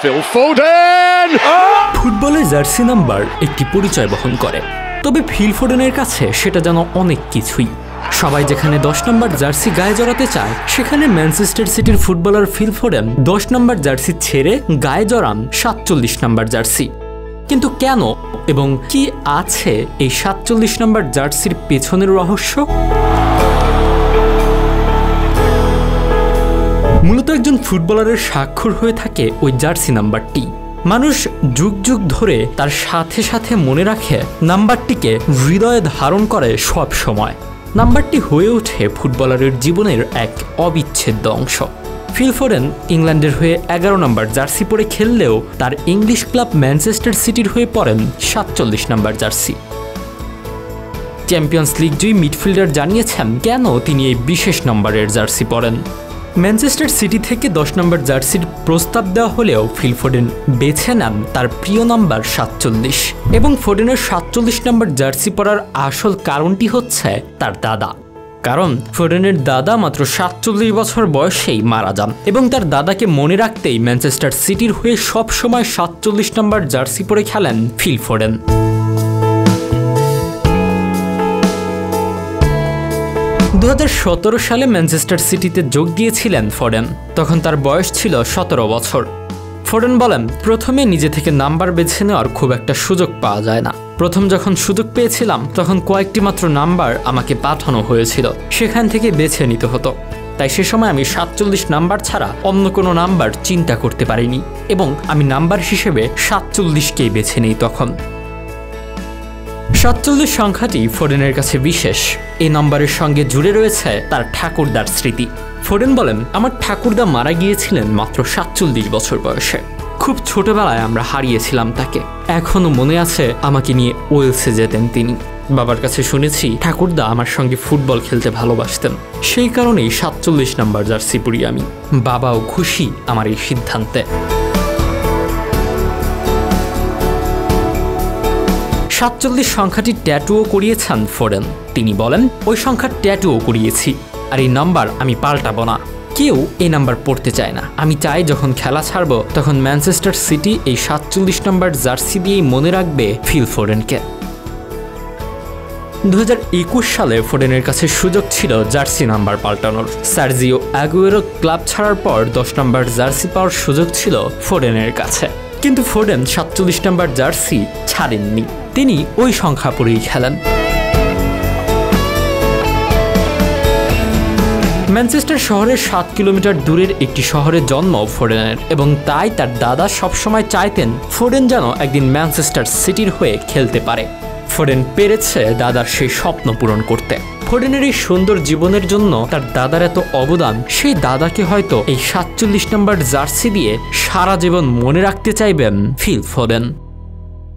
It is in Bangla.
Phil Foden! ফুটবলের জার্সি নাম্বার একটি পরিচয় বহন করে, তবে ফিল ফোডেনের কাছে সেটা যেন অনেক কিছুই। সবাই যেখানে 10 নম্বর জার্সি গায়ে জড়াতে চায়, সেখানে ম্যানচেস্টার সিটির ফুটবলার ফিল ফোডেন 10 নম্বর জার্সি ছেড়ে গায়ে জড়ান 47 নম্বর জার্সি। কিন্তু কেন এবং কি আছে এই 47 নম্বর জার্সির পেছনের রহস্য? মূলত একজন ফুটবলারের স্বাক্ষর হয়ে থাকে ওই জার্সি নাম্বারটি। মানুষ যুগ যুগ ধরে তার সাথে সাথে মনে রাখে, নাম্বারটিকে হৃদয়ে ধারণ করে সব সময়। নাম্বারটি হয়ে ওঠে ফুটবলারের জীবনের এক অবিচ্ছেদ্য অংশ। ফিল ফোডেন ইংল্যান্ডের হয়ে 11 নম্বর জার্সি পরে খেললেও তার ইংলিশ ক্লাব ম্যানচেস্টার সিটির হয়ে পরেন 47 নম্বর জার্সি। চ্যাম্পিয়ন্স লিগ জয়ী মিডফিল্ডার জানিয়েছেন কেন তিনি এই বিশেষ নম্বরের জার্সি পরেন। ম্যানচেস্টার সিটি থেকে 10 নম্বর জার্সির প্রস্তাব দেওয়া হলেও ফিল ফোডেন বেছে নেন তার প্রিয় নাম্বার 47 এবং ফোডেনের 47 নম্বর জার্সি পরার আসল কারণটি হচ্ছে তার দাদা। কারণ ফোডেনের দাদা মাত্র 47 বছর বয়সেই মারা যান এবং তার দাদাকে মনে রাখতেই ম্যানচেস্টার সিটির হয়ে সব সময় 47 নম্বর জার্সি পরে খেলেন ফিল ফোডেন। 2017 সালে ম্যানচেস্টার সিটিতে যোগ দিয়েছিলেন ফোডেন, তখন তার বয়স ছিল 17 বছর। ফোডেন বলেন, প্রথমে নিজে থেকে নাম্বার বেছে নেওয়ার খুব একটা সুযোগ পাওয়া যায় না। প্রথম যখন সুযোগ পেয়েছিলাম তখন কয়েকটি মাত্র নাম্বার আমাকে পাঠানো হয়েছিল, সেখান থেকে বেছে নিতে হতো। তাই সে সময় আমি 47 নাম্বার ছাড়া অন্য কোনো নাম্বার চিন্তা করতে পারিনি এবং আমি নাম্বার হিসেবে 47কেই বেছে নিই তখন। 47 সংখ্যাটি ফোডেনের কাছে বিশেষ। এই নম্বরের সঙ্গে জুড়ে রয়েছে তার ঠাকুরদার স্মৃতি। ফোডেন বলেন, আমার ঠাকুরদা মারা গিয়েছিলেন মাত্র 47 বছর বয়সে। খুব ছোটবেলায় আমরা হারিয়েছিলাম তাকে। এখনো মনে আছে আমাকে নিয়ে ওয়েলসে যেতেন তিনি। বাবার কাছে শুনেছি ঠাকুরদা আমার সঙ্গে ফুটবল খেলতে ভালোবাসতেন, সেই কারণেই 47 নম্বর জার্সি পরি আমি। বাবাও খুশি আমার এই সিদ্ধান্তে। 47 সংখ্যাটি ট্যাটুও করিয়েছেন ফোডেন। তিনি বলেন, ওই সংখ্যার ট্যাটুও করিয়েছি, আর এই নাম্বার আমি পাল্টাবো না। কেউ এই নাম্বার পড়তে চায় না। আমি চাই যখন খেলা ছাড়বো তখন ম্যানচেস্টার সিটি এই 47 নম্বর জার্সি দিয়েই মনে রাখবে ফিল ফোডেনকে। 2021 সালে ফোডেনের কাছে সুযোগ ছিল জার্সি নাম্বার পাল্টানোর। সার্জিও আগুয়েরো ক্লাব ছাড়ার পর 10 নম্বর জার্সি পাওয়ার সুযোগ ছিল ফোডেনের কাছে, কিন্তু ফোডেন 47 নম্বর জার্সি ছাড়েননি। তিনি ওই সংখ্যা পরেই খেলেন। ম্যানচেস্টার শহরের 7 কিলোমিটার দূরের একটি শহরে জন্ম ফোডেনের এবং তাই তার দাদা সবসময় চাইতেন ফোডেন যেন একদিন ম্যানচেস্টার সিটির হয়ে খেলতে পারে। ফোডেন পেরেছে দাদার সেই স্বপ্ন পূরণ করতে। ফোডেনের এই সুন্দর জীবনের জন্য তার দাদার এত অবদান, সেই দাদাকে হয়তো এই 47 নম্বর জার্সি দিয়ে সারা জীবন মনে রাখতে চাইবেন ফিল ফোডেন।